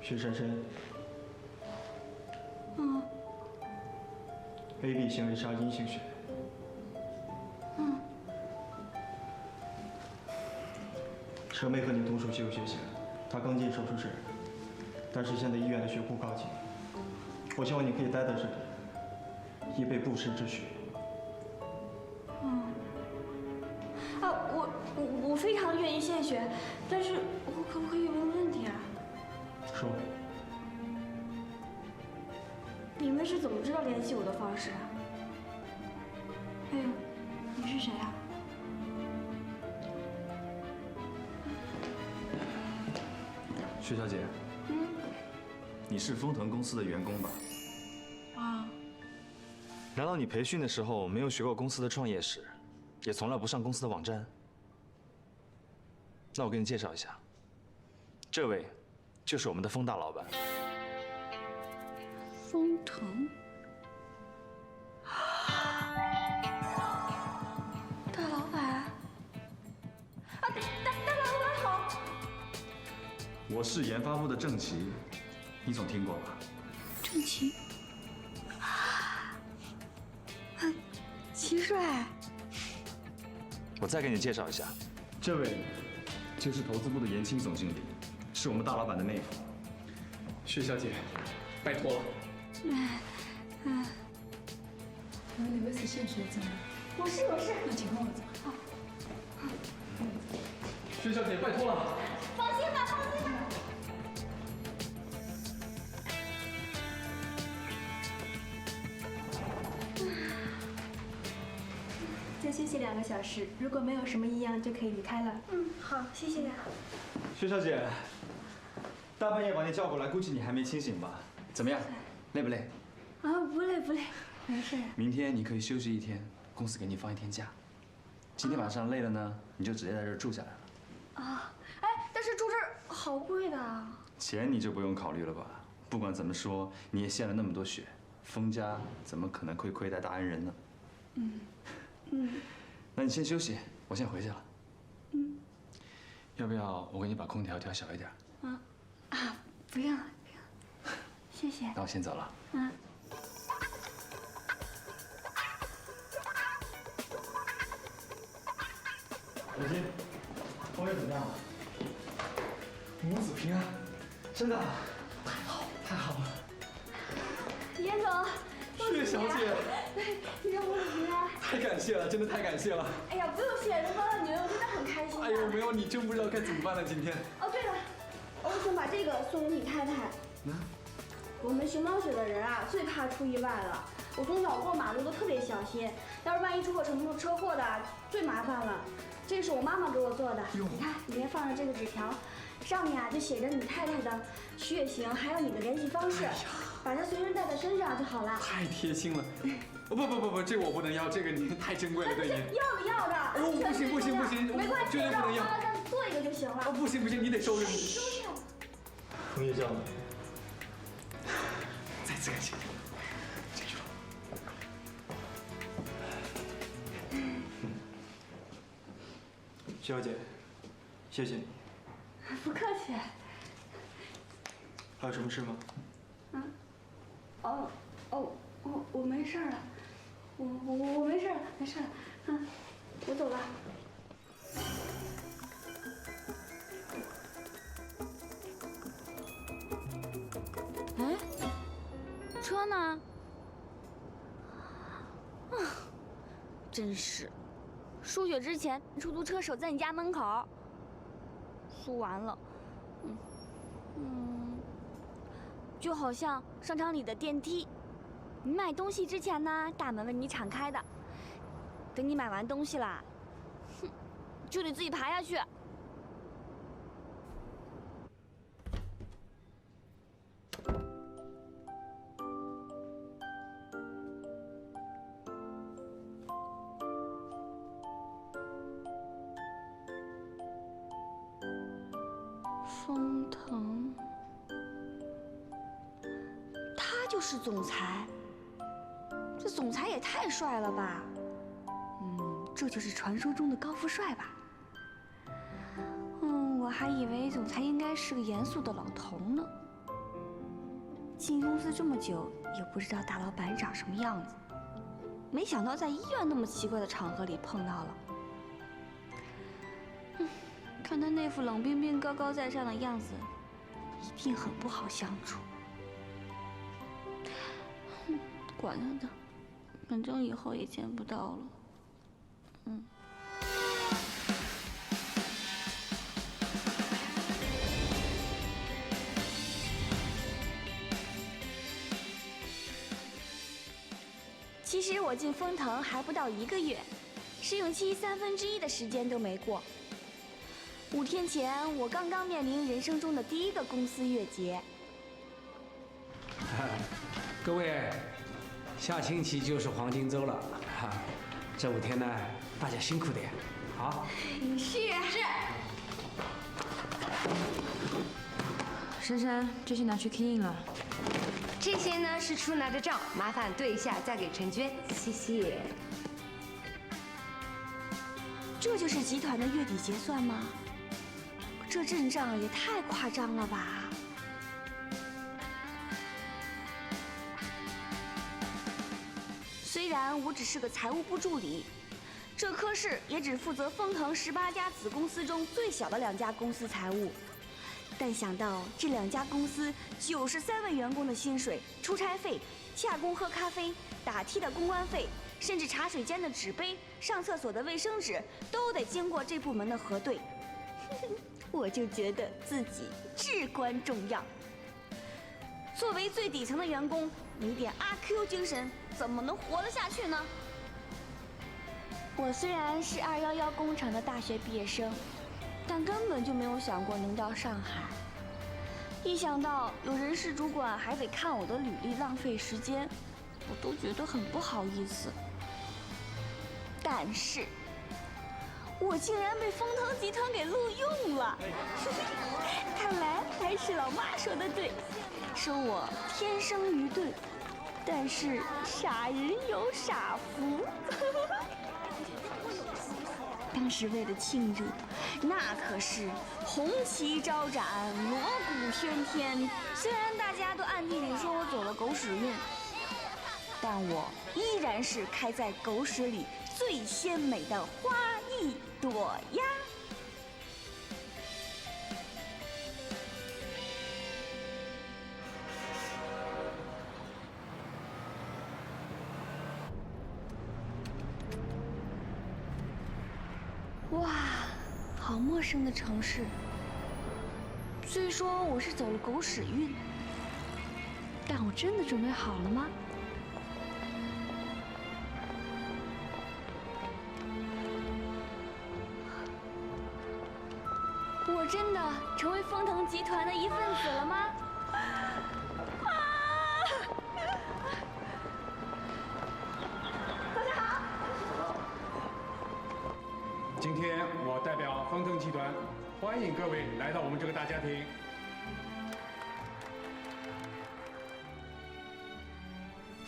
徐珊珊。 AB 行为杀阴性血。蛇没和你同属血有血型，他刚进手术室，但是现在医院的血库告急，我希望你可以待在这里，以备不时之需。我非常愿意献血，但是我可不可以问问题啊？说。你们是怎么知道联系我的方式啊？还有，你是谁啊？薛小姐，你是丰腾公司的员工吧？啊，难道你培训的时候没有学过公司的创业史，也从来不上公司的网站？那我给你介绍一下，这位就是我们的丰大老板。丰腾，大老板，啊，大老板好。我是研发部的郑奇，你总听过吧？郑奇，齐帅。我再给你介绍一下，这位就是投资部的严青总经理，是我们大老板的妹夫。薛小姐，拜托了。哪位是献血者？我是。那请跟我走。好。薛小姐，拜托了。放心吧。再休息2个小时，如果没有什么异样，就可以离开了。好，谢谢呀。薛小姐，大半夜把你叫过来，估计你还没清醒吧？怎么样，累不累？啊，不累，没事。明天你可以休息1天，公司给你放1天假。今天晚上累了呢，你就直接在这儿住下来了。啊，哎，但是住这儿好贵的啊。钱你就不用考虑了吧？不管怎么说，你也献了那么多血，封家怎么可能会亏待大恩人呢？那你先休息，我先回去了。要不要我给你把空调调小一点？不用，谢谢。那我先走了。小金，后面怎么样了？母子平安，真的太好了！严总，薛小姐，你让我平安。太感谢了，真的太感谢了。哎呀，不用谢，能帮到你们，我真的很开心。哎呦，没有你真不知道该怎么办了。今天。哦，对了，我想把这个送给你太太。我们寻猫血的人啊，最怕出意外了。我从小过马路都特别小心，要是万一出个什么车祸的，最麻烦了。这是我妈妈给我做的，你看里面放着这个纸条，上面啊就写着你太太的血型，还有你的联系方式，把它随身带在身上就好了。太贴心了。不，这我不能要，这个你太珍贵了，对你。要的。哦，不行，没关系，绝对不能要。让你做一个就行了。哦，不行，你得收着。收下。同学叫你。再次感谢。进去了。薛小姐，谢谢你。不客气。还有什么事吗？我没事了，我没事了，我走了。哎，车呢？真是，输血之前出租车守在你家门口，输完了，就好像商场里的电梯。你买东西之前呢，大门为你敞开的，等你买完东西啦，就得自己爬下去。丰腾，他就是总裁。这总裁也太帅了吧！这就是传说中的高富帅吧？我还以为总裁应该是个严肃的老头呢。进公司这么久，也不知道大老板长什么样子。没想到在医院那么奇怪的场合里碰到了。看他那副冷冰冰、高高在上的样子，一定很不好相处。管他的，反正以后也见不到了。其实我进丰腾还不到1个月，试用期1/3的时间都没过。5天前，我刚刚面临人生中的第1个公司月结。各位，下星期就是黄金周了，这5天呢，大家辛苦点，好。是。珊珊，这些拿去 key in 了。这些呢是出拿的账，麻烦对一下再给陈娟，谢谢。这就是集团的月底结算吗？这阵仗也太夸张了吧！虽然我只是个财务部助理，这科室也只负责丰腾18家子公司中最小的2家公司财务。但想到这2家公司93位员工的薪水、出差费、洽公喝咖啡、打的的公关费，甚至茶水间的纸杯、上厕所的卫生纸，都得经过这部门的核对，我就觉得自己至关重要。作为最底层的员工，没点阿 Q 精神，怎么能活得下去呢？我虽然是211工程的大学毕业生，但根本就没有想过能到上海。一想到有人事主管还得看我的履历浪费时间，我都觉得很不好意思。但是，我竟然被丰腾集团给录用了。看来还是老妈说的对，说我天生愚钝，但是傻人有傻福。当时为了庆祝，那可是红旗招展，锣鼓喧天。虽然大家都暗地里说我走了狗屎运，但我依然是开在狗屎里最鲜美的花一朵呀！哇，好陌生的城市。虽说我是走了狗屎运，但我真的准备好了吗？我真的成为丰腾集团的一份子了吗？今天我代表丰腾集团欢迎各位来到我们这个大家庭。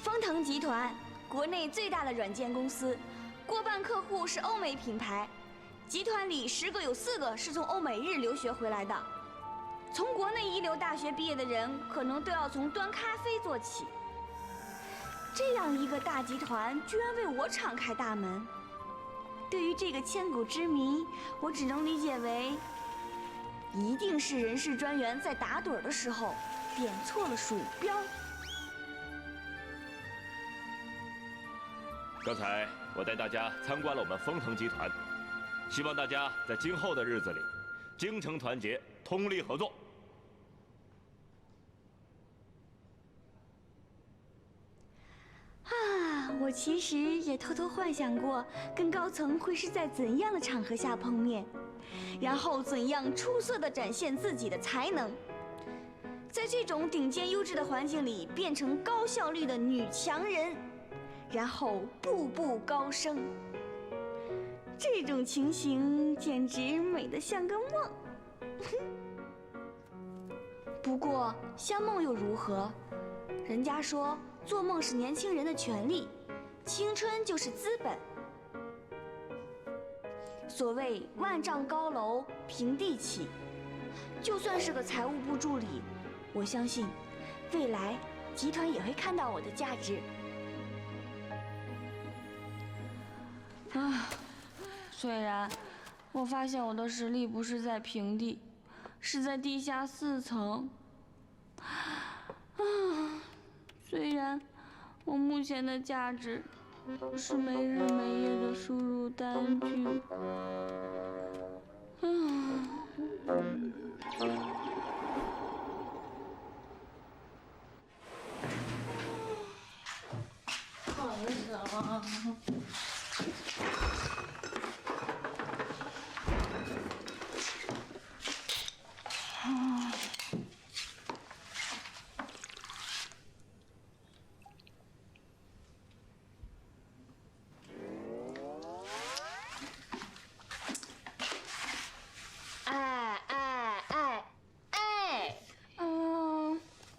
丰腾集团，国内最大的软件公司，过半客户是欧美品牌。集团里10个有4个是从欧美日留学回来的。从国内一流大学毕业的人，可能都要从端咖啡做起。这样一个大集团，居然为我敞开大门。对于这个千古之谜，我只能理解为，一定是人事专员在打盹的时候点错了鼠标。刚才我带大家参观了我们丰腾集团，希望大家在今后的日子里，精诚团结，通力合作。我其实也偷偷幻想过，跟高层会是在怎样的场合下碰面，然后怎样出色地展现自己的才能，在这种顶尖优质的环境里变成高效率的女强人，然后步步高升。这种情形简直美得像个梦。不过像梦又如何？人家说做梦是年轻人的权利，青春就是资本。所谓万丈高楼平地起，就算是个财务部助理，我相信未来集团也会看到我的价值。啊，虽然我发现我的实力不是在平地，是在地下4层。虽然我目前的价值是没日没夜的输入单据。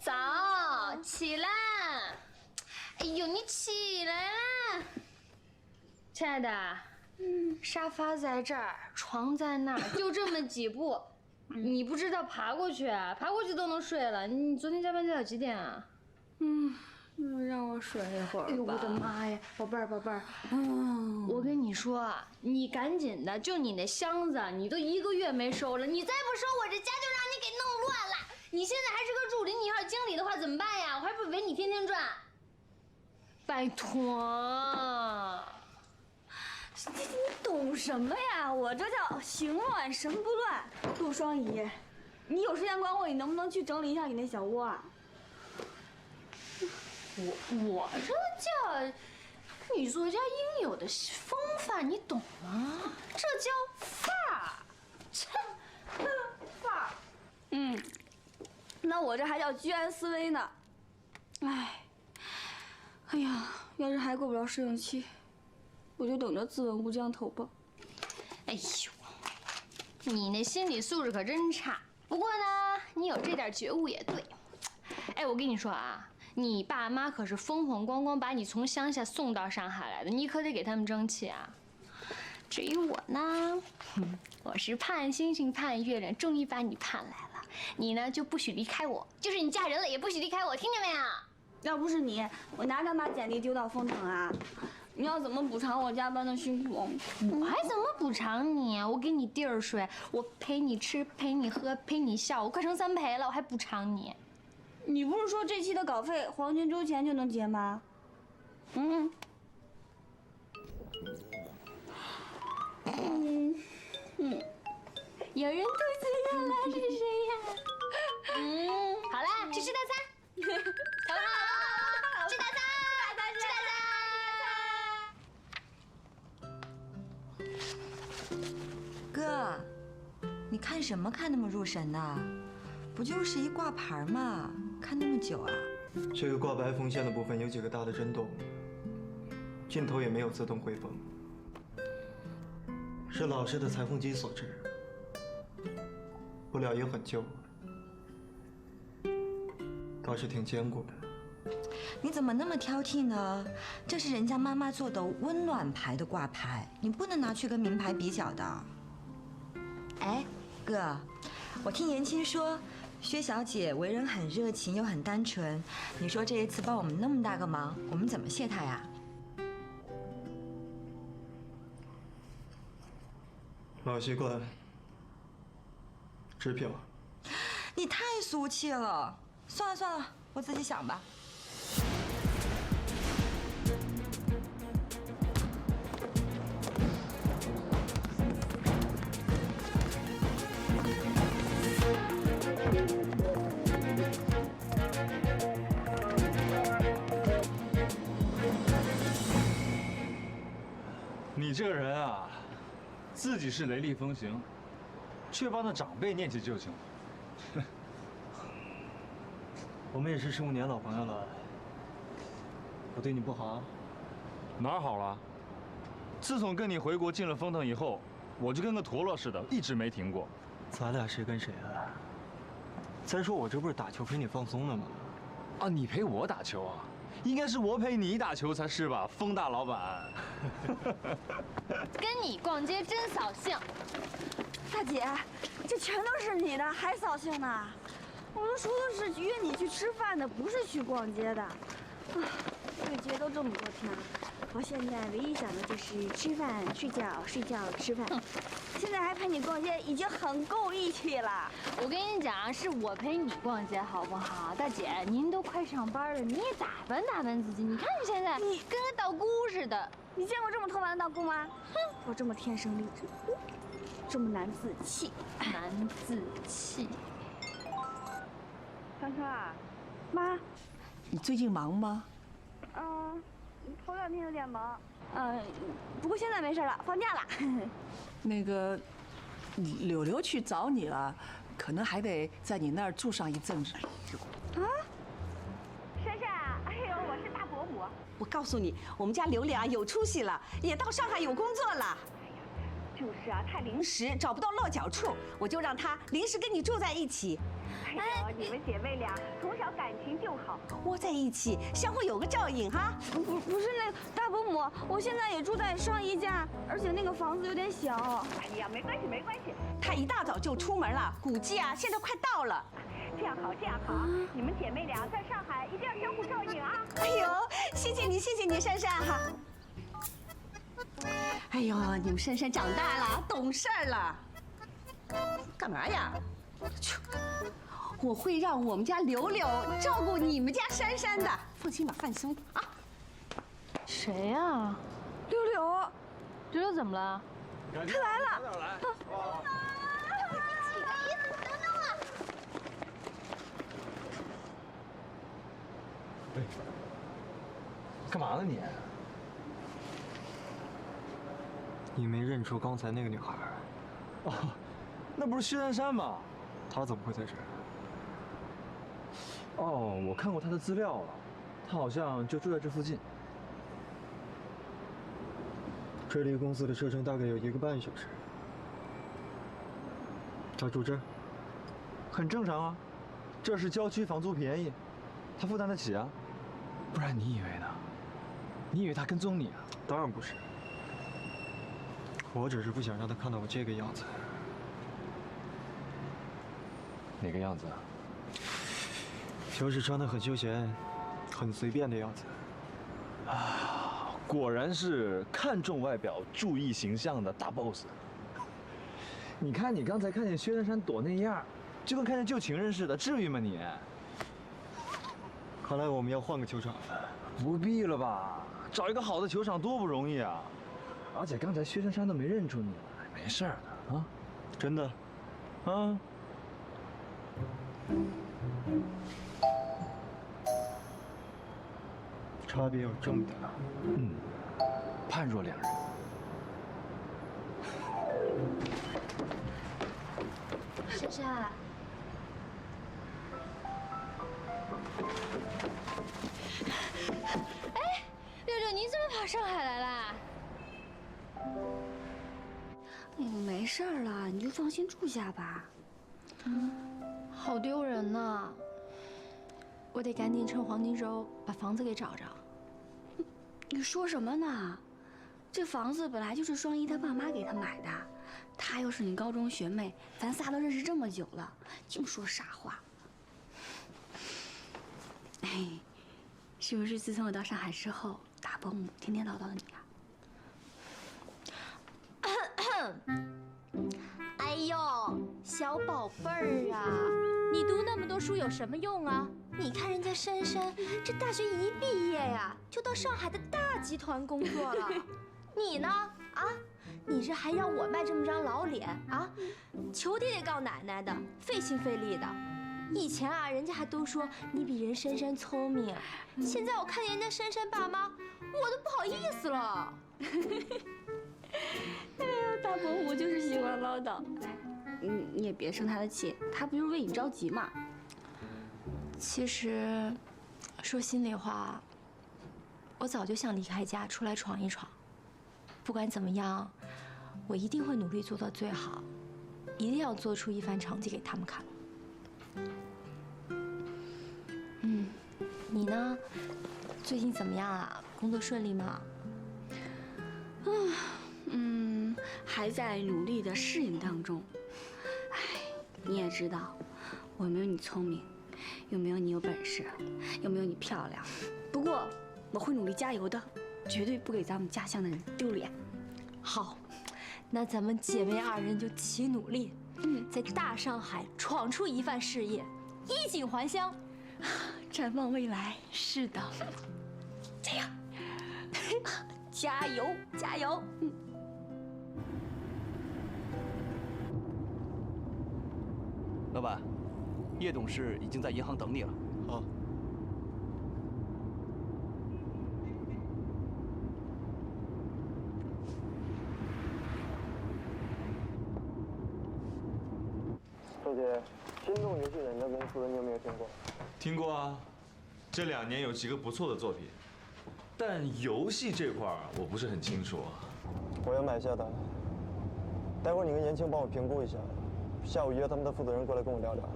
早起来！哎呦，你起来啦！亲爱的，沙发在这儿，床在那儿，就这么几步，你不知道爬过去啊？爬过去都能睡了。你昨天加班加到几点啊？让我睡一会儿吧。哎呦，我的妈呀，宝贝儿，宝贝儿，我跟你说啊，你赶紧的，就你那箱子，你都1个月没收了，你再不收，我这家就让你给弄乱了。你现在还是个助理，你要是经理的话怎么办呀？我还不围你天天转。拜托，你懂什么呀？我这叫形乱神不乱。陆双怡，你有时间管我，你能不能去整理一下你那小窝啊？我这叫女作家应有的风范，你懂吗？这叫范儿，切，范儿。那我这还叫居安思危呢。哎呀，要是还过不了试用期，我就等着自刎吴江头吧。哎呦，你那心理素质可真差。不过呢，你有这点觉悟也对。哎，我跟你说啊，你爸妈可是风风光光把你从乡下送到上海来的，你可得给他们争气啊。至于我呢，我是盼星星盼月亮，终于把你盼来了。你呢就不许离开我，就是你嫁人了也不许离开我，听见没有？要不是你，我哪敢把简历丢到丰城啊？你要怎么补偿我加班的辛苦？我还怎么补偿你啊？我给你地儿睡，我陪你吃，陪你喝，陪你笑，我快成3陪了，我还补偿你？你不是说这期的稿费黄金周前就能结吗？有人肚子饿了，是谁呀？好啦，去吃大餐，好不好？吃大餐，吃大餐。哥，你看什么看那么入神呢？不就是一挂牌吗？看那么久啊？这个挂白缝线的部分有几个大的针洞，镜头也没有自动回缝，是老式的裁缝机所致，布料也很旧，倒是挺坚固的。你怎么那么挑剔呢？这是人家妈妈做的温暖牌的挂牌，你不能拿去跟名牌比较的。哎，哥，我听言青说，薛小姐为人很热情又很单纯，你说这一次帮我们那么大个忙，我们怎么谢她呀？老习惯，支票。你太俗气了，算了算了，我自己想吧。你这个人啊，自己是雷厉风行，却帮那长辈念起旧情。我们也是15年老朋友了，我对你不好？哪儿好了？自从跟你回国进了丰腾以后，我就跟个陀螺似的，一直没停过。咱俩谁跟谁啊？再说我这不是打球陪你放松呢吗？啊，你陪我打球啊？应该是我陪你打球才是吧，丰大老板。跟你逛街真扫兴。大姐，这全都是你的，还扫兴呢？我都说的是约你去吃饭的，不是去逛街的。这个街都这么多天了，我现在唯一想的就是吃饭、睡觉、睡觉、吃饭。现在还陪你逛街，已经很够义气了。我跟你讲，是我陪你逛街好不好？大姐，您都快上班了，你也打扮打扮自己。你看你现在，你跟个道姑似的。你见过这么偷懒的道姑吗？哼，我这么天生丽质，这么难自弃。难自弃。川川啊，妈，你最近忙吗？头2天有点忙。不过现在没事了，放假了。那个，柳柳去找你了，可能还得在你那儿住上一阵子。啊，珊珊，哎呦，我是大伯母。我告诉你，我们家柳柳啊有出息了，也到上海有工作了。就是啊，太临时。找不到落脚处，我就让她临时跟你住在一起。哎呦，你们姐妹俩从小感情就好，窝在一起，相互有个照应哈。不是那个大伯母，我现在也住在上一家，而且那个房子有点小。哎呀，没关系没关系。她一大早就出门了，估计啊现在快到了。这样好这样好，你们姐妹俩在上海一定要相互照应啊。哎呦，谢谢你珊珊哈。哎呦，你们珊珊长大了，懂事儿了。干嘛呀？我会让我们家柳柳照顾你们家珊珊的，放心吧，放心啊。谁呀？柳柳，柳柳怎么了？他来了。早点来。几个意思？等等我。喂，干嘛呢你？你没认出刚才那个女孩？哦，那不是薛珊珊吗？她怎么会在这儿？哦，我看过她的资料了，她好像就住在这附近。这离公司的车程大概有1个半小时。她住这儿？很正常啊，这是郊区，房租便宜，她负担得起啊。不然你以为呢？你以为她跟踪你啊？当然不是。我只是不想让她看到我这个样子。哪个样子啊？就是穿得很休闲、很随便的样子。啊，果然是看重外表、注意形象的大 boss。你看你刚才看见薛珊珊躲那样，就跟看见旧情人似的，至于吗你？看来我们要换个球场了。不必了吧？找一个好的球场多不容易啊！而且刚才薛珊珊都没认出你来，没事的啊，真的。啊。差别有这么大？嗯，判若两人。珊珊。哎，六六，你怎么跑上海来啦？没事了，你就放心住下吧。好丢人呐！我得赶紧趁黄金周把房子给找着。你说什么呢？这房子本来就是双一他爸妈给他买的，她又是你高中学妹，咱仨都认识这么久了，净说傻话。哎，是不是自从我到上海之后，大伯母天天唠叨你啊？哎呦，小宝贝儿啊，你读那么多书有什么用啊？你看人家珊珊，这大学一毕业呀，就到上海的大集团工作了。你呢？啊，你这还让我卖这么张老脸啊？求爹爹告奶奶的，费心费力的。以前啊，人家还都说你比人珊珊聪明，现在我看见人家珊珊爸妈，我都不好意思了。哎呀，大伯母就是喜欢唠叨。你也别生他的气，他不就是为你着急嘛。其实，说心里话，我早就想离开家，出来闯一闯。不管怎么样，我一定会努力做到最好，一定要做出一番成绩给他们看。你呢？最近怎么样啊？工作顺利吗？还在努力的适应当中。哎，你也知道，我没有你聪明，又没有你有本事，又没有你漂亮。不过我会努力加油的，绝对不给咱们家乡的人丢脸。好，那咱们姐妹二人就齐努力，在大上海闯出一番事业，衣锦还乡。展望未来，是的，这样，加油，加油！老板，叶董事已经在银行等你了。好。周姐，心动游戏软件公司你有没有听过？听过啊，这2年有几个不错的作品，但游戏这块儿我不是很清楚啊。我要买下单，待会儿你跟严青帮我评估一下，下午约他们的负责人过来跟我聊聊。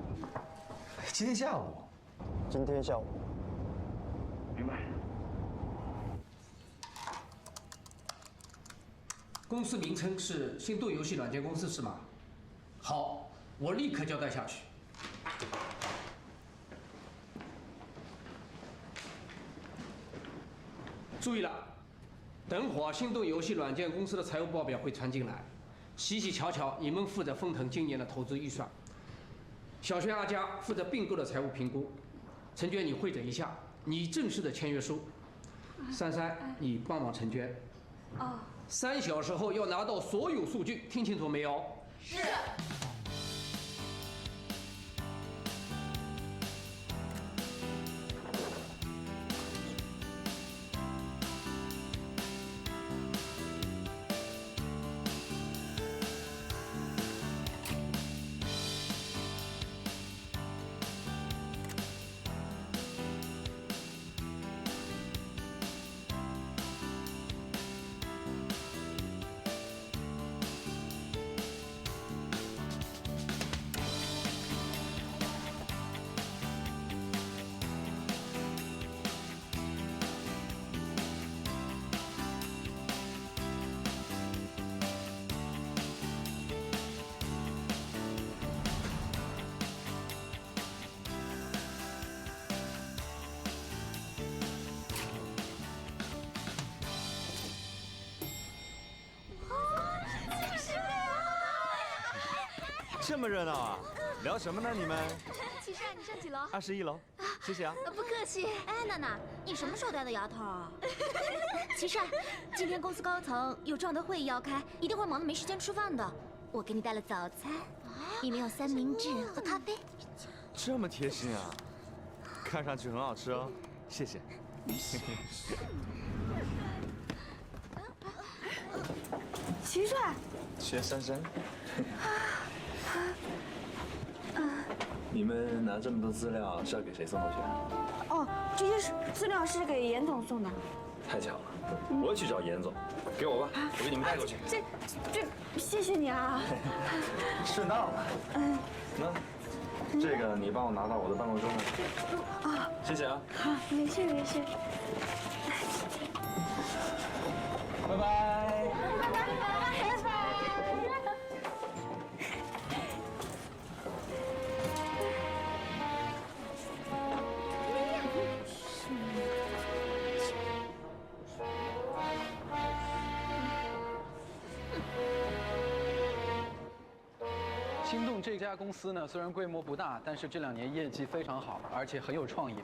今天下午？今天下午。明白。公司名称是心动游戏软件公司是吗？好，我立刻交代下去。注意了，等会儿心动游戏软件公司的财务报表会传进来，细细瞧瞧，你们负责丰腾今年的投资预算。小轩、阿佳负责并购的财务评估，陈娟你会诊一下你正式的签约书，珊珊你帮忙陈娟。哦。3小时后要拿到所有数据，听清楚没有？是。这么热闹啊！聊什么呢你们？齐帅，你上几楼？21楼。谢谢啊。不客气。哎，娜娜，你什么时候戴的牙套啊？齐帅，今天公司高层有重要的会议要开，一定会忙得没时间吃饭的。我给你带了早餐，里面有三明治和咖啡。这么贴心啊！看上去很好吃哦，谢谢。齐帅。薛珊珊。你们拿这么多资料是要给谁送过去啊？哦，这些资料是给严总送的。太巧了，我去找严总，给我吧，我给你们带过去。谢谢你啊。顺道嘛。那这个你帮我拿到我的办公桌上。啊，谢谢啊。好，没事没事。拜拜。拜拜。心动这家公司呢，虽然规模不大，但是这2年业绩非常好，而且很有创意。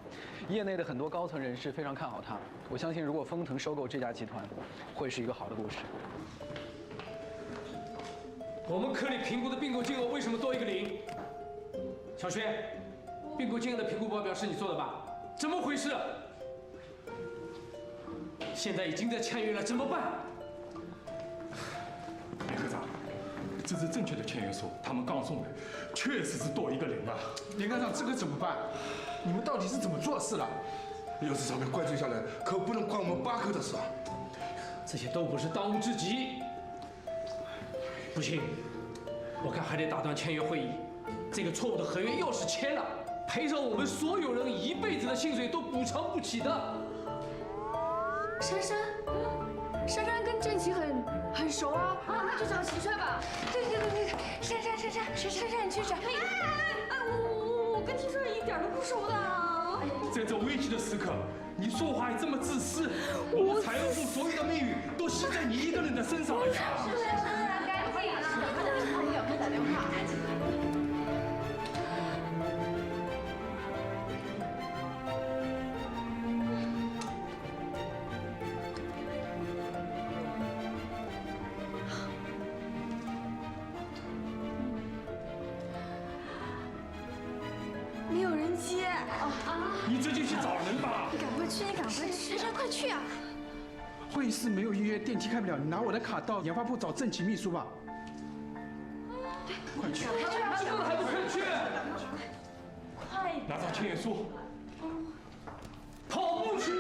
业内的很多高层人士非常看好它。我相信，如果丰腾收购这家集团，会是一个好的故事。我们科里评估的并购金额为什么多一个0？小轩，并购金额的评估报表是你做的吧？怎么回事？现在已经在签约了，怎么办？李科长。这是正确的签约书，他们刚送的，确实是多一个0啊！林科长，这个怎么办？你们到底是怎么做事的？要是早点怪罪下来，可不能怪我们巴克的事啊！这些都不是当务之急。不行，我看还得打断签约会议。这个错误的合约要是签了，赔偿我们所有人一辈子的薪水都补偿不起的。珊珊，珊珊跟郑琪很熟啊，那去找齐帅吧。对，珊珊，你去找。跟秦帅一点都不熟的。在这危急的时刻，你说话还这么自私，我们财务部所有的命运都系在你一个人的身上了呀！是啊，赶紧啊！我有空打电话，赶紧。没有人接。你这就去找人吧。你赶快去，你赶快去，珊珊快去啊！会议室没有预约，电梯开不了，你拿我的卡到研发部找郑琦秘书吧。快去！这个还不快去！快！拿到签约书。跑步去！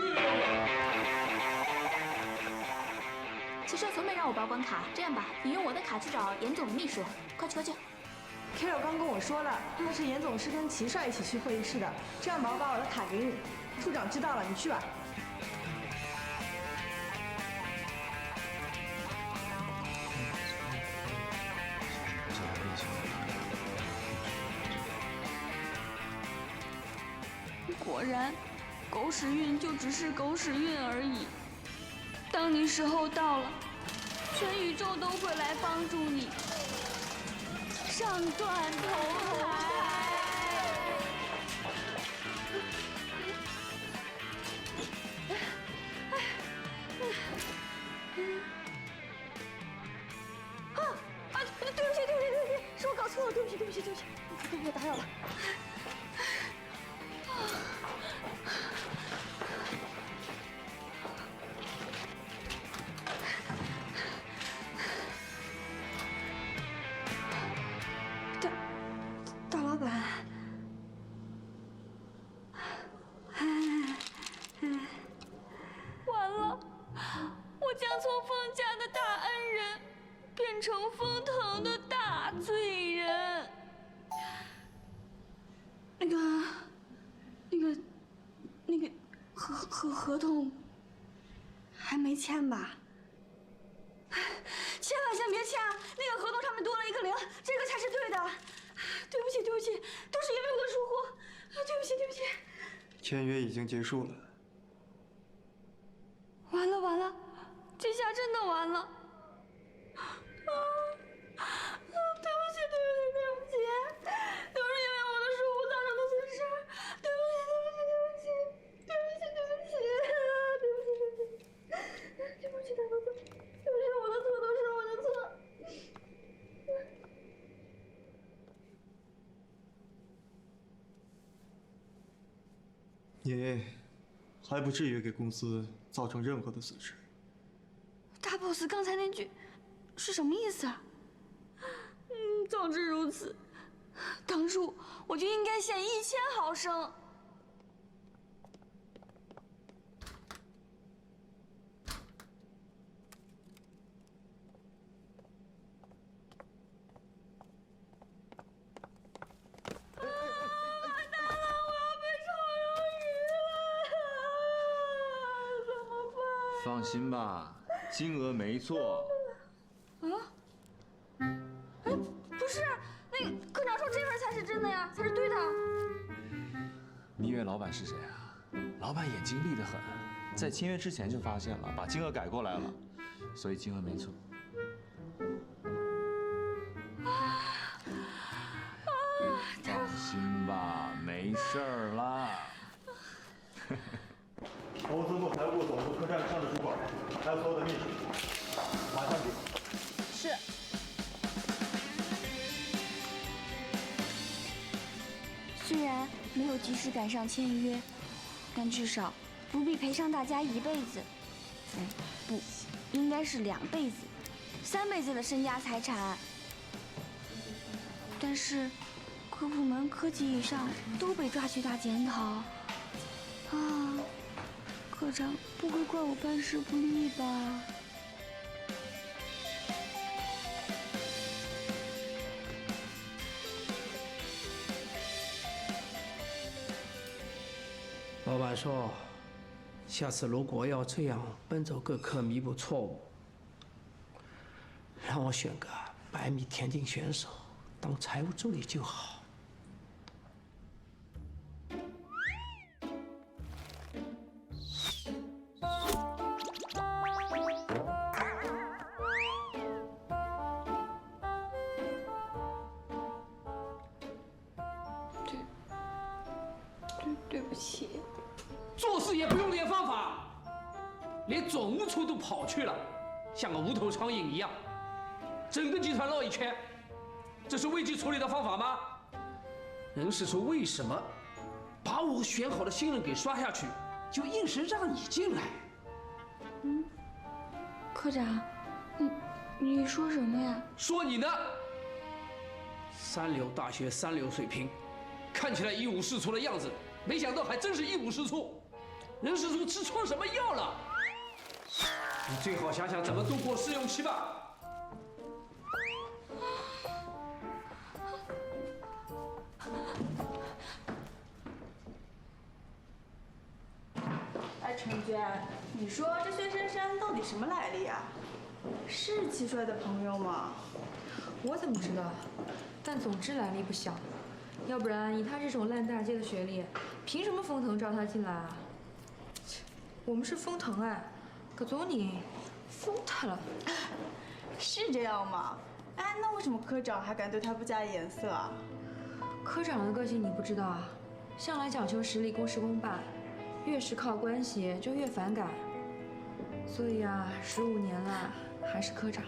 其实从没让我保管卡，这样吧，你用我的卡去找严总的秘书，快去快去。 Carol 刚跟我说了，他是严总是跟齐帅一起去会议室的，这样吧，我把我的卡给你。处长知道了，你去吧。果然，狗屎运就只是狗屎运而已。当你时候到了，全宇宙都会来帮助你。 上断头台。对不起，是我搞错了，对不起，我打扰了。大老板，完了，我将从封家的大恩人变成封腾的大罪人。那个合同还没签吧？千万先别签啊！那个合同上面多了一个0，这个才是对的。 对不起，都是因为我的疏忽，对不起。签约已经结束了。完了，这下真的完了。对不起，都是因为我的疏忽造成的损失，对不起，大老板，都是我的错，都是我的错。 你还不至于给公司造成任何的损失。大 boss 刚才那句是什么意思啊？早知如此，当初我就应该献1000毫升。放心吧，金额没错。不是，那个科长说这份才是真的呀，才是对的。你以为老板是谁啊？老板眼睛利得很，在签约之前就发现了，把金额改过来了，所以金额没错。放心吧，没事儿啦。公司部、财务部、总部、客栈上的主管，还有所有的秘书，马上给。是。虽然没有及时赶上签约，但至少不必赔上大家1辈子。不，应该是2辈子、3辈子的身家财产。但是，各部门科级以上都被抓去大检讨。啊，科长不会怪我办事不力吧？老板说，下次如果要这样奔走各科弥补错误，让我选个100米田径选手当财务助理就好。对不起。做事也不用点方法，连总务处都跑去了，像个无头苍蝇一样，整个集团绕一圈，这是危机处理的方法吗？人事处为什么把我选好的新人给刷下去，就硬是让你进来？科长，你说什么呀？说你呢，三流大学三流水平，看起来一无是处的样子，没想到还真是一无是处。人事处吃错什么药了？你最好想想怎么度过试用期吧。哎，程娟，你说这薛珊珊到底什么来历啊？是齐帅的朋友吗？我怎么知道？但总之来历不小，要不然以他这种烂大街的学历，凭什么封腾招他进来啊？我们是封腾哎，可总你封他了，是这样吗？哎，那为什么科长还敢对他不加颜色啊？科长的个性你不知道啊，向来讲求实力公事公办，越是靠关系就越反感。所以啊，15年了还是科长。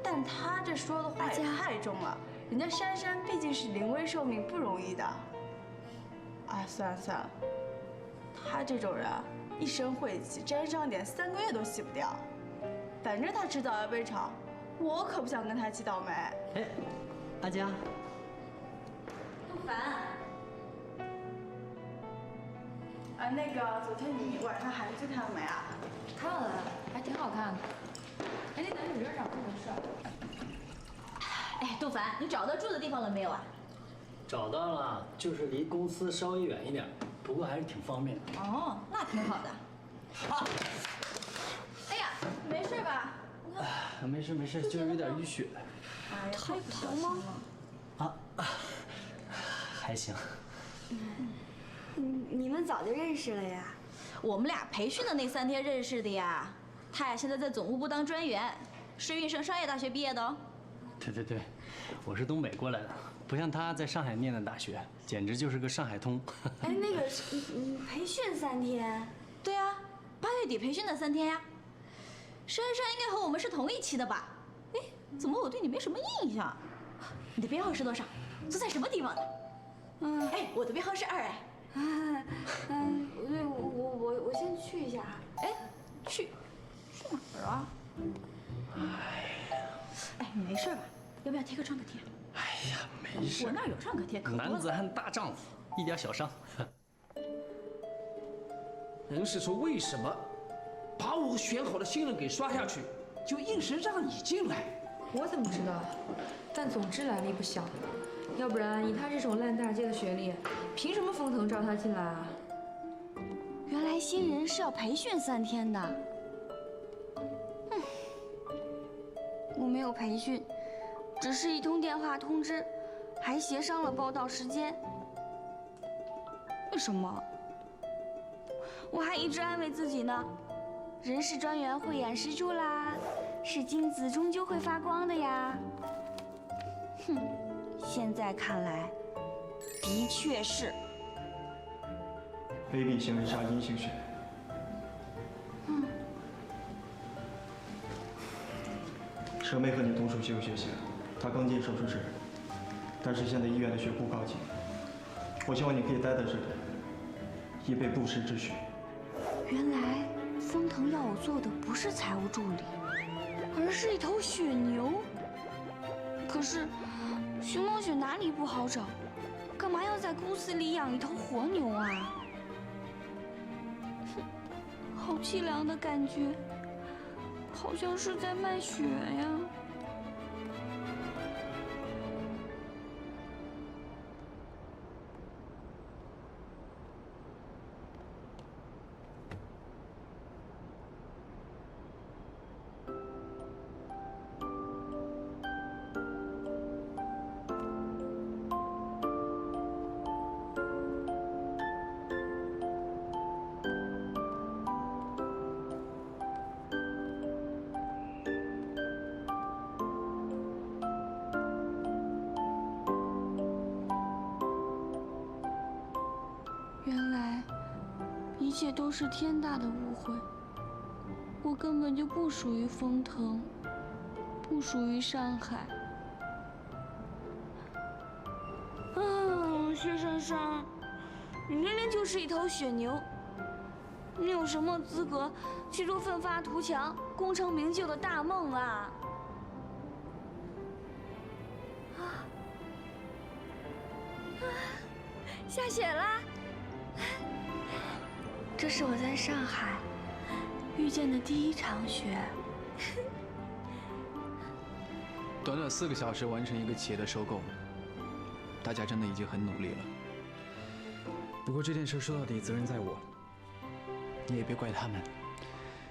但他这说的话也太重了，人家珊珊毕竟是临危受命，不容易的。哎，算了算了，他这种人啊，一身晦气，沾上点3个月都洗不掉。反正他迟早要被炒，我可不想跟他起倒霉。哎，阿佳。陆凡。那个，昨天你晚上韩剧看了没啊？看了，还挺好看的。哎，那男主角长这么帅。哎，杜凡，你找到住的地方了没有啊？找到了，就是离公司稍微远一点，不过还是挺方便的。哦，那挺好的。啊！哎呀，没事吧？没事没事，就是有点淤血。哎呀，疼吗？还行。你们早就认识了呀？我们俩培训的那3天认识的呀。他呀现在在总务部当专员，是运胜商业大学毕业的哦。对，我是东北过来的，不像他在上海念的大学，简直就是个上海通。哎，那个培训3天？对啊，8月底培训的3天呀。珊珊应该和我们是同一期的吧？哎，怎么我对你没什么印象？你的编号是多少？住在什么地方的？哎，我的编号是2哎。对，我先去一下。哎，去哪儿啊？哎，你没事吧？要不要贴个创可贴？哎呀，没事。我那儿有创可贴，可多了。男子汉大丈夫，一点小伤。人事处为什么把我选好的新人给刷下去，就硬是让你进来？我怎么知道？但总之来历不小，要不然以他这种烂大街的学历，凭什么封腾招他进来啊？原来新人是要培训3天的。我没有培训，只是一通电话通知，还协商了报到时间。为什么？我还一直安慰自己呢，人事专员慧眼识珠啦，是金子终究会发光的呀。哼，现在看来，的确是。卑鄙行为杀阴性血。蛇没和你同属西游学习，他刚进手术室，但是现在医院的血库告急，我希望你可以待在这里，以备不时之需。原来封腾要我做的不是财务助理，而是一头血牛。可是熊猫血哪里不好找？干嘛要在公司里养一头活牛啊？哼，好凄凉的感觉，好像是在卖血呀。原来一切都是天大的误会，我根本就不属于丰腾，不属于上海。薛珊珊，你明明就是一头血牛，你有什么资格去做奋发图强、功成名就的大梦啊？下雪啦！这是我在上海遇见的第一场雪。短短4个小时完成一个企业的收购，大家真的已经很努力了。不过这件事说到底责任在我，你也别怪他们，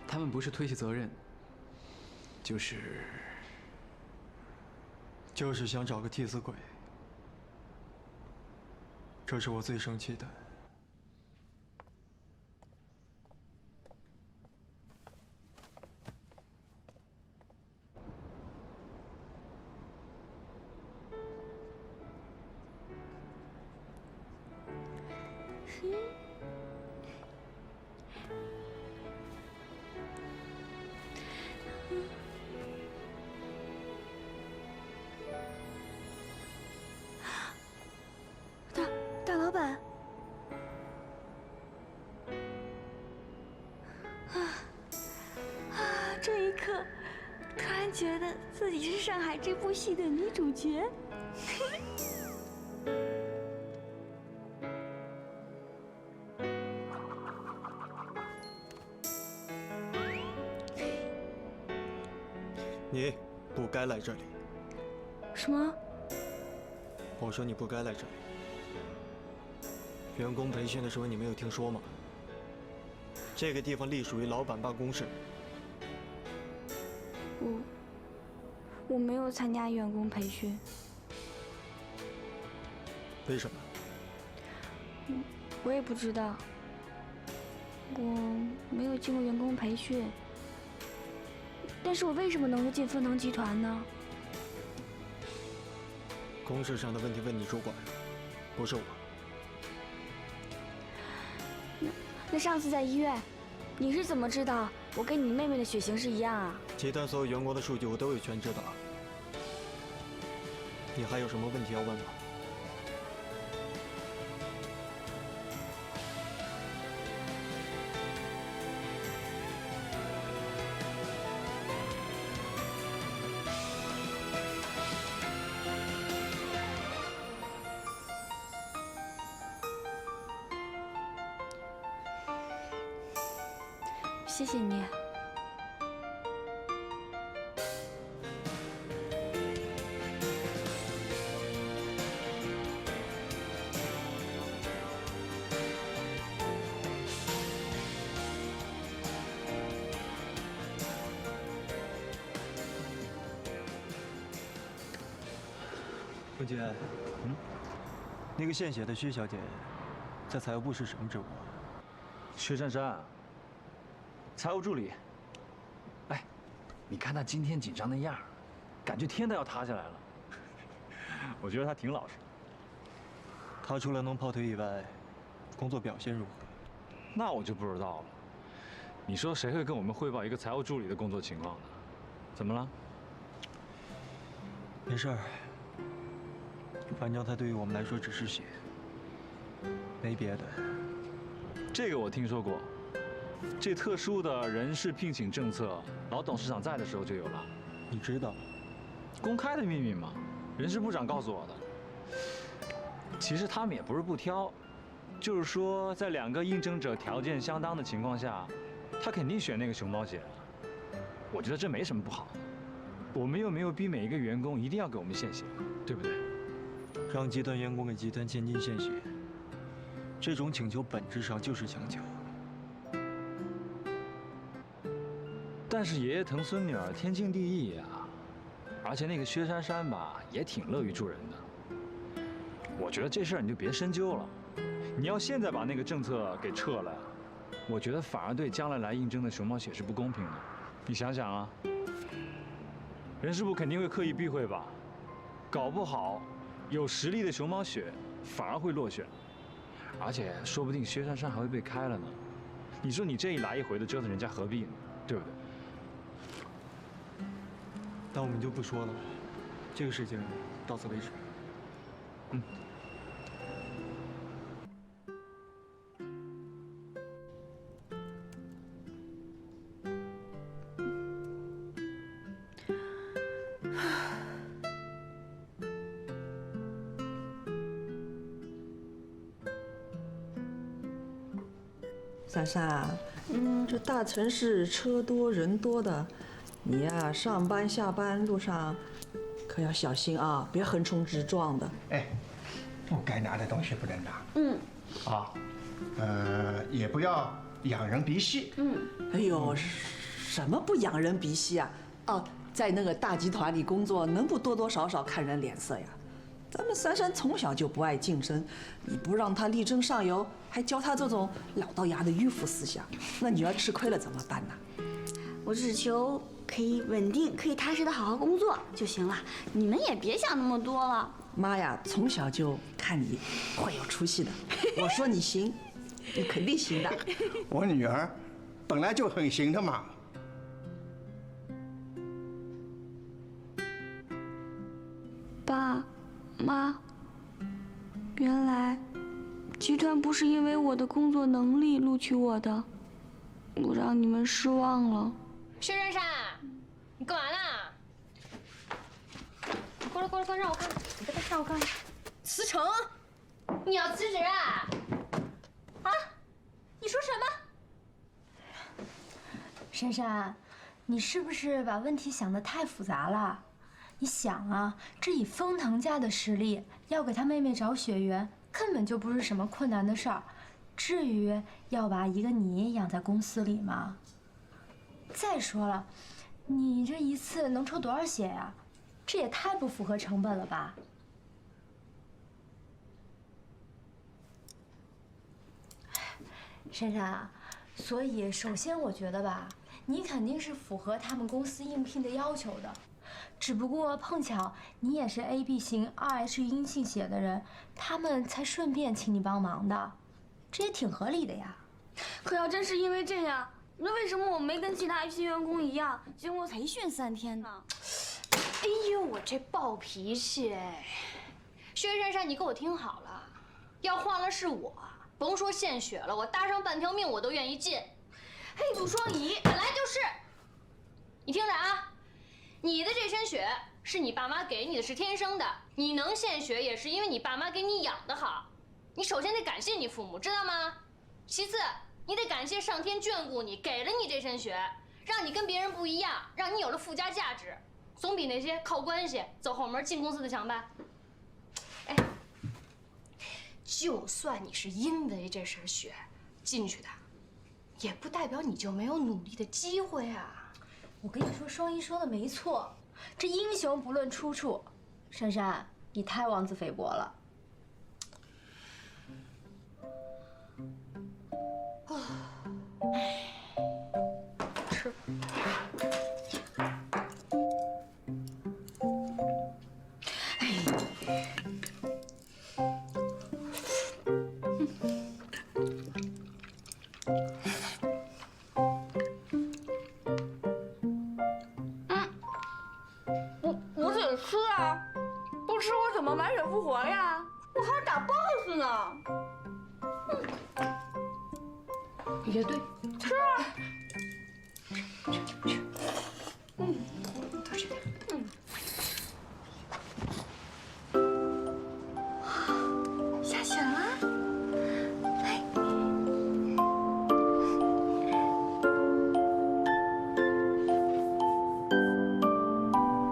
他们不是推卸责任，就是想找个替死鬼。这是我最生气的。大老板，这一刻，突然觉得自己是上海这部戏的女主角。你不该来这里。什么？我说你不该来这里。员工培训的时候你没有听说吗？这个地方隶属于老板办公室。我没有参加员工培训。为什么？我也不知道。我没有经过员工培训。但是我为什么能够进丰腾集团呢？公事上的问题问你主管，不是我。那上次在医院，你是怎么知道我跟你妹妹的血型是一样啊？集团所有员工的数据我都有权知道。你还有什么问题要问吗？谢谢你。文杰，那个献血的薛小姐，在财务部是什么职务啊？薛珊珊，财务助理。哎，你看她今天紧张的样儿，感觉天都要塌下来了。我觉得她挺老实。她除了能跑腿以外，工作表现如何？那我就不知道了。你说谁会跟我们汇报一个财务助理的工作情况呢？怎么了？没事儿。反正他对于我们来说只是血，没别的。这个我听说过，这特殊的人事聘请政策，老董事长在的时候就有了。你知道？公开的秘密嘛，人事部长告诉我的。其实他们也不是不挑，就是说在2个应征者条件相当的情况下，他肯定选那个熊猫血。我觉得这没什么不好，我们又没有逼每一个员工一定要给我们献血，对不对？让集团员工给集团千金献血，这种请求本质上就是强求。但是爷爷疼孙女儿天经地义呀，而且那个薛珊珊吧，也挺乐于助人的。我觉得这事儿你就别深究了，你要现在把那个政策给撤了，我觉得反而对将来应征的熊猫血是不公平的。你想想啊，人事部肯定会刻意避讳吧，搞不好有实力的熊猫血反而会落选，而且说不定薛珊珊还会被开了呢。你说你这一来一回的折腾人家何必呢？对不对？那我们就不说了，这个事情到此为止。嗯。珊珊，这大城市车多人多的，你呀上班下班路上可要小心啊，别横冲直撞的。哎，不该拿的东西不能拿。啊，也不要仰人鼻息。哎呦，什么不仰人鼻息啊？哦，在那个大集团里工作，能不多多少少看人脸色呀？咱们珊珊从小就不爱竞争，你不让她力争上游，还教她这种老掉牙的迂腐思想，那女儿吃亏了怎么办呢？我只求可以稳定，可以踏实的好好工作就行了。你们也别想那么多了。妈呀，从小就看你会有出息的，我说你行，你肯定行的。我女儿本来就很行的嘛。爸妈，原来集团不是因为我的工作能力录取我的，我让你们失望了。薛珊珊，你干嘛呢？过来，让我看，你快让我看。辞呈？你要辞职啊？啊？你说什么？珊珊，你是不是把问题想得太复杂了？你想啊，这以封腾家的实力，要给他妹妹找血缘，根本就不是什么困难的事儿。至于要把一个你养在公司里吗？再说了，你这一次能抽多少血呀？这也太不符合成本了吧？珊珊啊，所以首先我觉得吧，你肯定是符合他们公司应聘的要求的。只不过碰巧你也是 AB 型 RH 阴性血的人，他们才顺便请你帮忙的，这也挺合理的呀。可要真是因为这样，那为什么我没跟其他新员工一样经过培训3天呢？哎呦，我这暴脾气！薛珊珊，你给我听好了，要换了是我，甭说献血了，我搭上半条命我都愿意进。黑土双移，本来就是。你听着啊。你的这身血是你爸妈给你的，是天生的。你能献血也是因为你爸妈给你养得好。你首先得感谢你父母，知道吗？其次，你得感谢上天眷顾你，给了你这身血，让你跟别人不一样，让你有了附加价值，总比那些靠关系走后门进公司的强吧？哎，就算你是因为这身血进去的，也不代表你就没有努力的机会啊。我跟你说，双一说的没错，这英雄不论出处。珊珊，你太妄自菲薄了。吃。我得吃啊，不吃我怎么满血复活呀？我还打 BOSS 呢。也对，吃啊。多吃点。下雪了。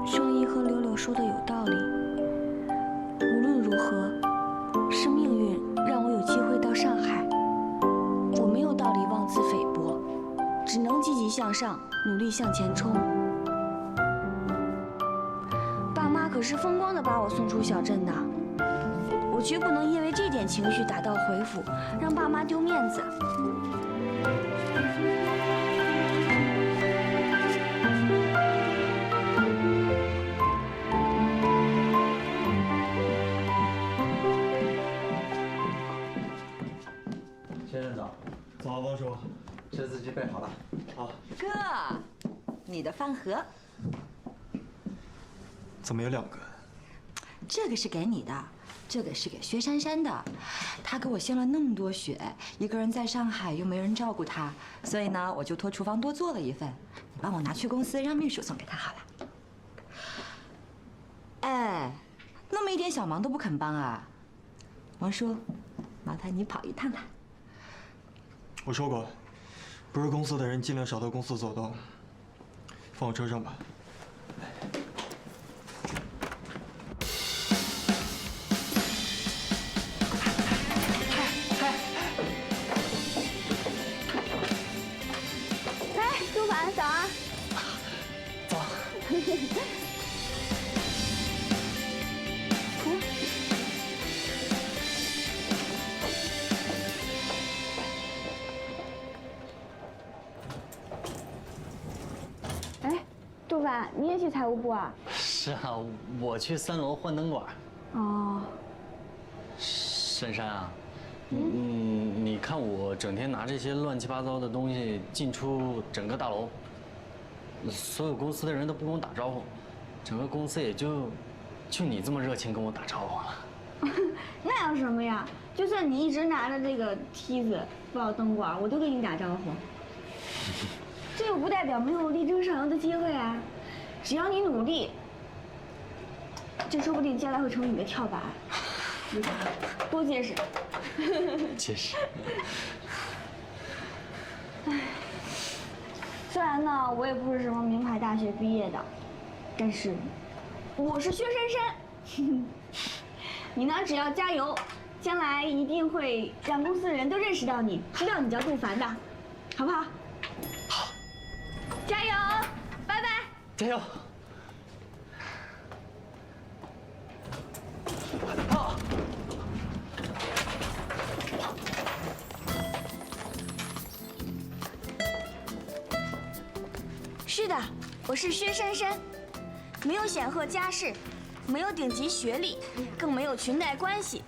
双一和柳柳说的有道理。无论如何，是命运让我有机会到上海。我没有道理妄自菲薄，只能积极向上，努力向前冲。爸妈可是风光的把我送出小镇的，我绝不能因为这点情绪打道回府，让爸妈丢面子。先生早。早，王叔。车子机备好了。好。哥，你的饭盒。怎么有2个？这个是给你的，这个是给薛珊珊的。她给我献了那么多血，一个人在上海又没人照顾她，所以呢，我就托厨房多做了一份。你帮我拿去公司，让秘书送给她好了。哎，那么一点小忙都不肯帮啊？王叔，麻烦你跑一趟吧。我说过，不是公司的人尽量少到公司走动。放我车上吧。来，杜凡，早啊。早。杜凡，你也去财务部啊？是啊，我去3楼换灯管。哦。珊珊啊，你看我整天拿这些乱七八糟的东西进出整个大楼，所有公司的人都不跟我打招呼，整个公司也就你这么热情跟我打招呼了。那有什么呀？就算你一直拿着这个梯子抱灯管，我都跟你打招呼。这又不代表没有力争上游的机会啊！只要你努力，这说不定将来会成为你的跳板。多结实。结实。唉，虽然呢，我也不是什么名牌大学毕业的，但是我是薛珊珊。你呢，只要加油，将来一定会让公司的人都认识到你，知道你叫杜凡的，好不好？好。加油，拜拜。加油。是的，我是薛珊珊，没有显赫家世，没有顶级学历，更没有裙带关系。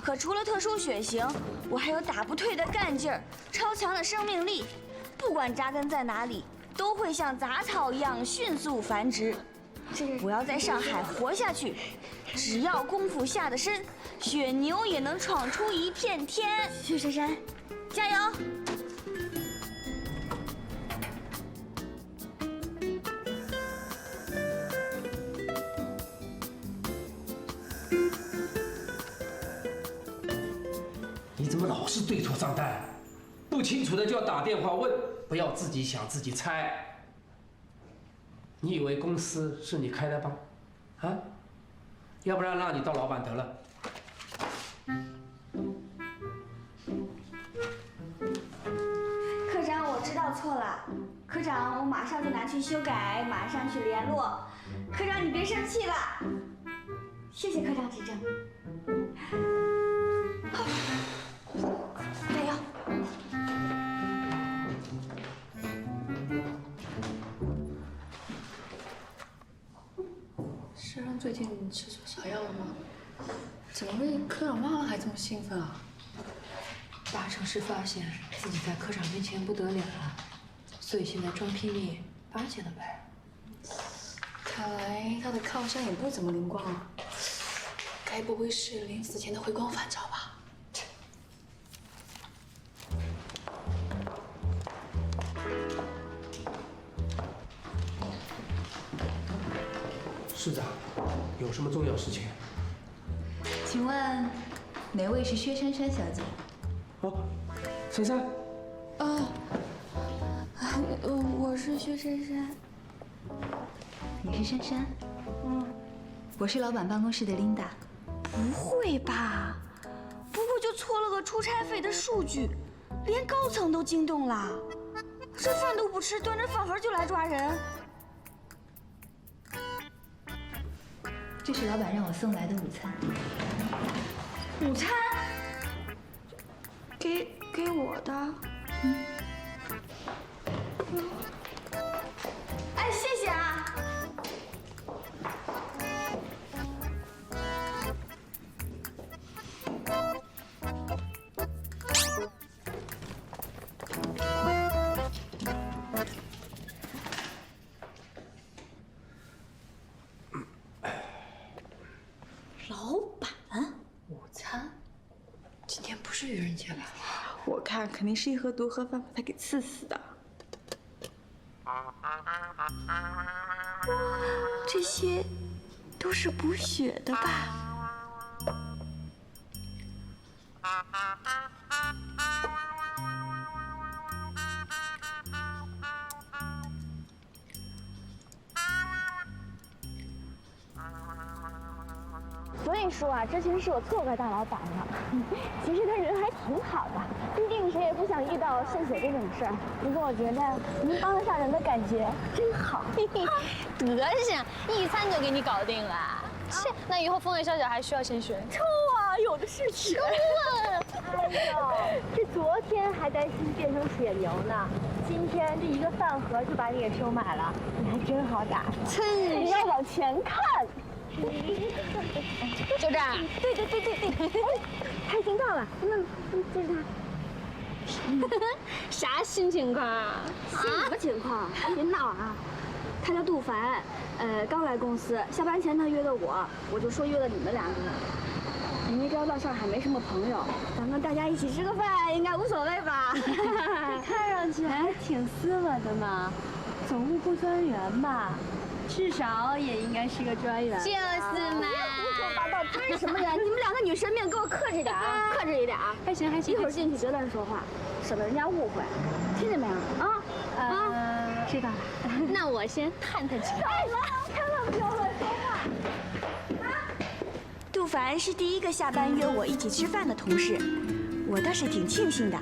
可除了特殊血型，我还有打不退的干劲儿，超强的生命力，不管扎根在哪里，都会像杂草一样迅速繁殖。我要在上海活下去，只要功夫下得深，血牛也能闯出一片天。薛珊珊，加油！你怎么老是对错账单？不清楚的就要打电话问，不要自己想自己猜。你以为公司是你开的吗？啊？要不然让你当老板得了。科长，我知道错了。科长，我马上就拿去修改，马上去联络。科长，你别生气了。谢谢科长指正。加油！珊珊最近吃错小药了吗？怎么会科长妈妈还这么兴奋啊？大城市发现自己在科长面前不得脸了，所以现在装拼命巴结了呗。看来他的靠山也不怎么灵光啊，该不会是临死前的回光返照吧？市长，有什么重要事情？请问哪位是薛珊珊小姐？哦，珊珊。我是薛珊珊。你是珊珊？我是老板办公室的琳达。不会吧？不过就搓了个出差费的数据，连高层都惊动了。这饭都不吃，端着饭盒就来抓人。这是老板让我送来的午餐。午餐？给我的。哎，谢谢啊。见了。我看肯定是一盒毒盒饭把他给刺死的。哇，这些都是补血的吧？所以说啊，之前是我错怪大老板了。其实他人还挺好的，毕竟谁也不想遇到渗血这种事儿。不过我觉得能帮得上人的感觉真好。德行，一餐就给你搞定了。切，那以后风月小姐还需要先学？抽啊，有的是钱。哎呦，这昨天还担心变成血牛呢，今天这一个饭盒就把你给收买了，你还真好打。你要往前看。就这儿。对。他已经到了，就是他。啥新情况啊？什么情况？别闹啊！他叫杜凡，刚来公司，下班前他约的我就说约了你们两个。因为这道上海没什么朋友，咱们大家一起吃个饭应该无所谓吧？看上去还挺斯文的嘛，总务部专员吧，至少也应该是个专员。就是嘛。胡说八道，专什么人？你们两个女神命，给我克制点啊，克制一点啊！还行，一会儿进去别乱说话，省得人家误会，听见没有？知道了。那我先探探情况。千万不要乱说话。杜凡是第一个下班约我一起吃饭的同事，我倒是挺庆幸的，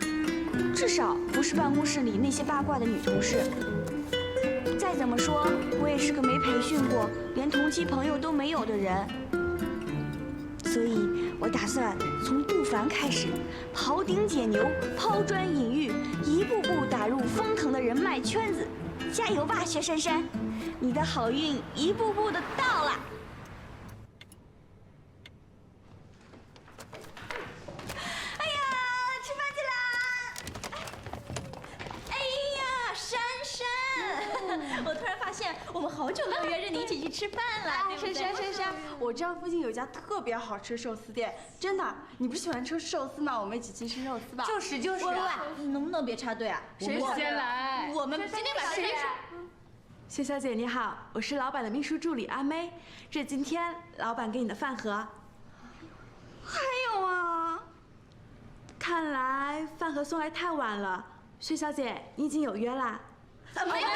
至少不是办公室里那些八卦的女同事。再怎么说，我也是个没培训过、连同期朋友都没有的人，所以我打算从杜凡开始，庖丁解牛、抛砖引玉，一步步打入风腾的人脉圈子。加油吧，薛珊珊，你的好运一步步的到了。哎呀，吃饭去啦！哎呀，珊珊，我突然发现我们好久没有约着你一起去吃饭了，对不对？珊珊，我知道附近有家特别好吃寿司店，真的，你不是喜欢吃寿司吗？我们一起去吃寿司吧。就是。喂，你能不能别插队啊？谁先来？我们今天把谁？薛小姐你好，我是老板的秘书助理阿妹，这今天老板给你的饭盒。还有啊，看来饭盒送来太晚了，薛小姐你已经有约啦？没有，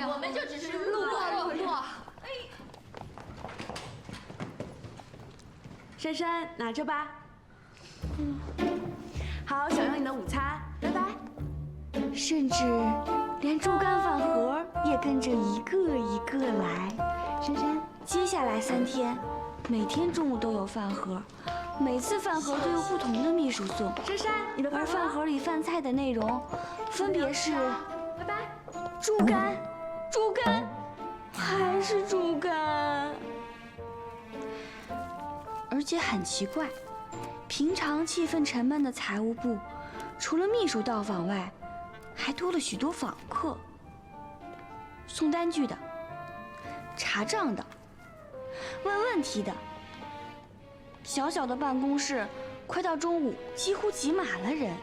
我们就只是路过。珊珊拿着吧。好，享用你的午餐，拜拜。甚至连猪肝饭盒也跟着一个一个来。珊珊，接下来3天，每天中午都有饭盒，每次饭盒都有不同的秘书送。珊珊，你的饭盒。而饭盒里饭菜的内容，分别是拜拜。猪肝，还是猪肝。而且很奇怪，平常气氛沉闷的财务部，除了秘书到访外，还多了许多访客，送单据的，查账的，问问题的。小小的办公室，快到中午几乎挤满了人。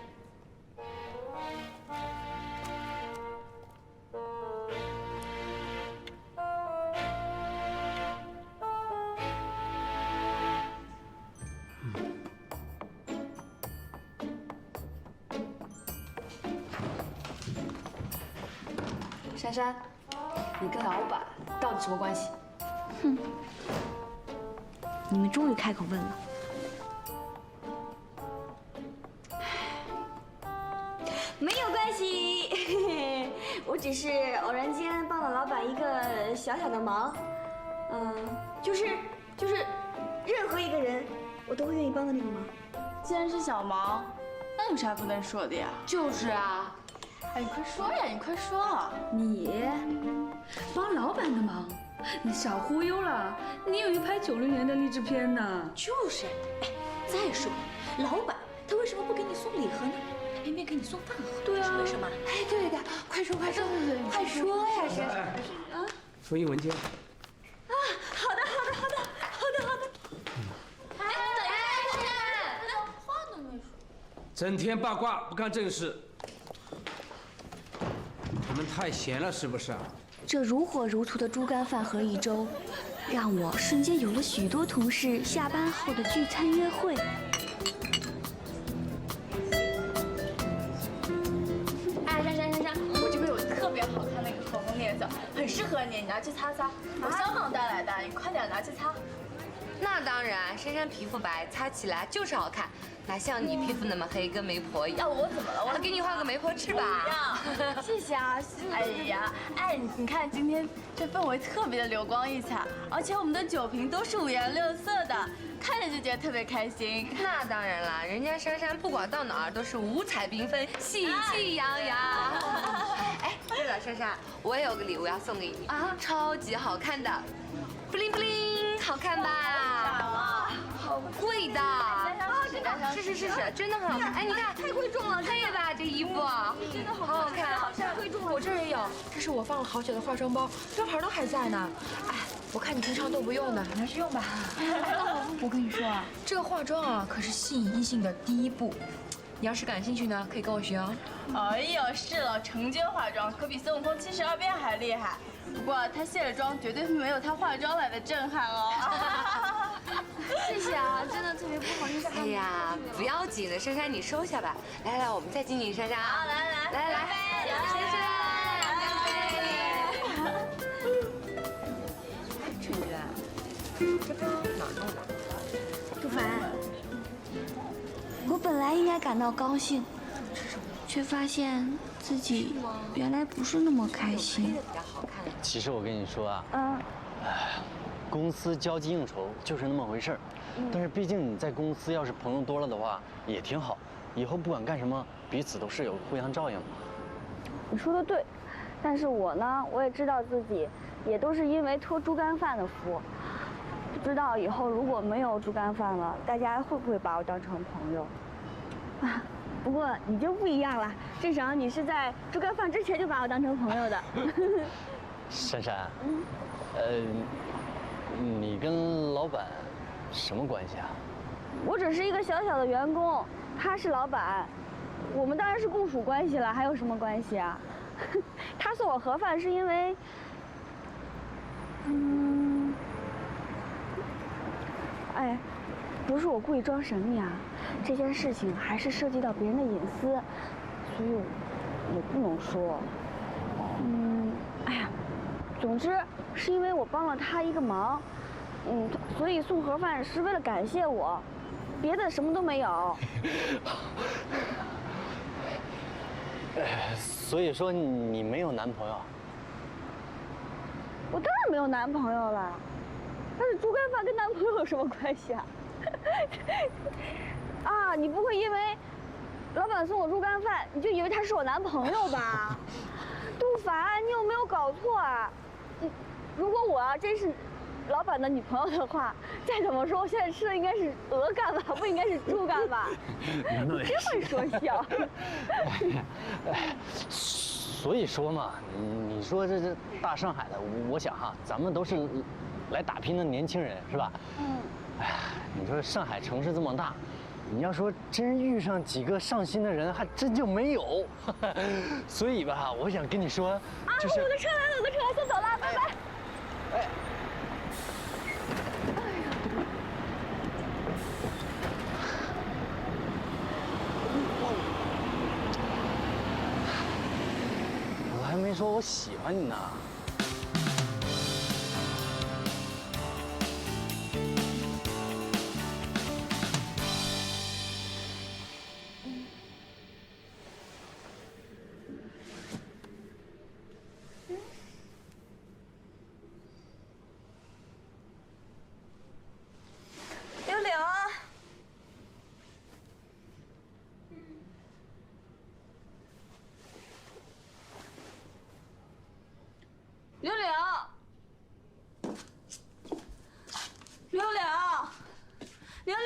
珊珊，你跟老板到底什么关系？哼，你们终于开口问了。没有关系，我只是偶然间帮了老板一个小小的忙，就是任何一个人我都会愿意帮的那种忙。既然是小忙，那有啥不能说的呀？就是啊。哎，你快说呀！你快说！你帮老板的忙，你少忽悠了。你有一拍90年的励志片呢。就是，哎，再说，老板他为什么不给你送礼盒呢？他偏偏给你送饭盒，对啊，是为什么？哎，对的，快说，快说呀，珊珊！啊，复印文件。啊，好的。哎，等一下，话都没说。整天八卦不干正事，你们太闲了是不是啊？这如火如荼的猪肝饭盒一周，让我瞬间有了许多同事下班后的聚餐约会。哎，珊，我这边有特别好看的一个口红脸色，很适合你，你拿去擦擦。我香港带来的，你快点拿去擦。那当然，珊珊皮肤白，擦起来就是好看，哪像你皮肤那么黑，跟媒婆一样。我怎么了？我给你画个媒婆翅吧。谢谢啊。哎呀，你看今天这氛围特别的流光溢彩，而且我们的酒瓶都是五颜六色的，看着就觉得特别开心。那当然啦，人家珊珊不管到哪儿都是五彩缤纷，喜气洋洋。哎，对了，珊珊，我也有个礼物要送给你啊，超级好看的，布灵布灵，好看吧？好贵的。是，真的很好看。哎，你看，太贵重了，配吧这衣服，真的好好看，太贵重了。我这儿也有，这是我放了好久的化妆包，标牌都还在呢。哎，我看你平常都不用的，拿去用吧。我跟你说啊，这个化妆啊，可是吸引异性的第一步。你要是感兴趣呢，可以跟我学哦。哎呦，是了，成街化妆可比孙悟空72变还厉害。不过他卸了妆，绝对没有他化妆来的震撼哦。谢谢啊，真的特别不好意思。哎呀，不要紧的，珊珊你收下吧。来，我们再敬你珊珊啊！来，珊珊，春娟，这包哪儿弄的？杜凡，我本来应该感到高兴，却发现自己原来不是那么开心。其实我跟你说啊，公司交际应酬就是那么回事儿。但是毕竟你在公司要是朋友多了的话，也挺好。以后不管干什么，彼此都是有互相照应嘛。你说的对，但是我呢，我也知道自己也都是因为托猪肝饭的福。不知道以后如果没有猪肝饭了，大家会不会把我当成朋友？啊，不过你就不一样了，至少你是在猪肝饭之前就把我当成朋友的。珊珊，你跟老板什么关系啊？我只是一个小小的员工，他是老板，我们当然是共属关系了，还有什么关系啊？他送我盒饭是因为，哎，不是我故意装神秘啊，这件事情还是涉及到别人的隐私，所以我不能说。哎呀，总之是因为我帮了他一个忙。所以送盒饭是为了感谢我，别的什么都没有。所以说你没有男朋友？我当然没有男朋友了，但是猪肝饭跟男朋友有什么关系啊？啊，你不会因为老板送我猪肝饭，你就以为他是我男朋友吧？杜凡，你有没有搞错啊？如果我真是老板的女朋友的话，再怎么说，我现在吃的应该是鹅肝吧，不应该是猪肝吧？真会说笑。所以说嘛，你说这大上海的，我想哈，咱们都是来打拼的年轻人，是吧？哎呀，你说上海城市这么大，你要说真遇上几个上心的人，还真就没有。所以吧，我想跟你说，就是。我的车来了，先走了，拜拜。哎。我还没说我喜欢你呢。柳柳，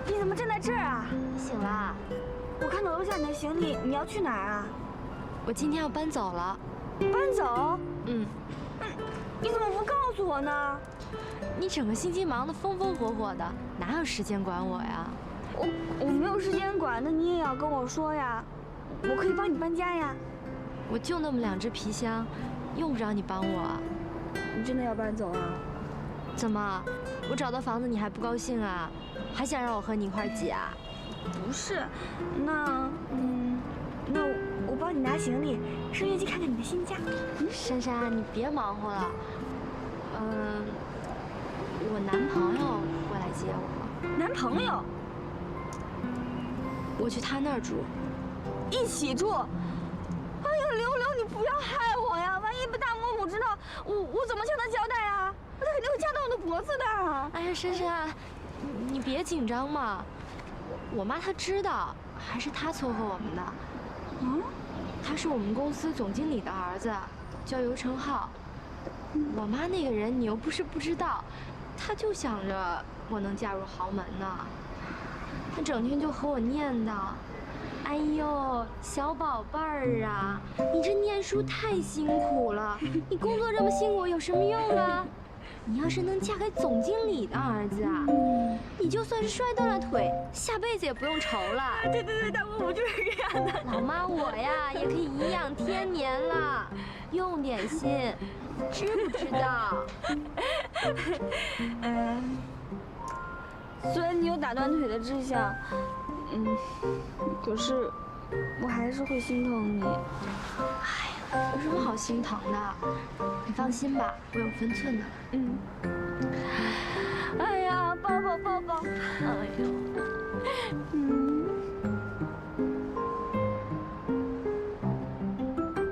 你怎么站在这儿啊？你醒了？我看到楼下你的行李，你要去哪儿啊？我今天要搬走了。搬走？嗯。你怎么不告诉我呢？你整个星期忙得风风火火的，哪有时间管我呀？我没有时间管，那你也要跟我说呀。我可以帮你搬家呀。我就那么2只皮箱，用不着你帮我。你真的要搬走啊？怎么，我找到房子你还不高兴啊？还想让我和你一块挤啊？不是，那我帮你拿行李，上月季看看你的新家。珊珊，你别忙活了。我男朋友会来接我。男朋友？我去他那儿住。一起住？哎呀，刘，你不要害我呀！万一被大嬷嬷知道，我怎么向她交代啊？她肯定会掐断我的脖子的。哎呀，珊珊，你别紧张嘛。我妈她知道，还是她撮合我们的。他是我们公司总经理的儿子，叫尤成浩。我妈那个人你又不是不知道，她就想着我能嫁入豪门呢。她整天就和我念叨：“哎呦，小宝贝儿啊，你这念书太辛苦了，你工作这么辛苦有什么用啊？你要是能嫁给总经理的儿子啊，你就算是摔断了腿，下辈子也不用愁了。”对，大嬷嬷就是这样的。老妈我呀，也可以颐养天年了，用点心，知不知道？虽然你有打断腿的志向，可是我还是会心疼你。哎呀，有什么好心疼的？你放心吧，我有分寸的。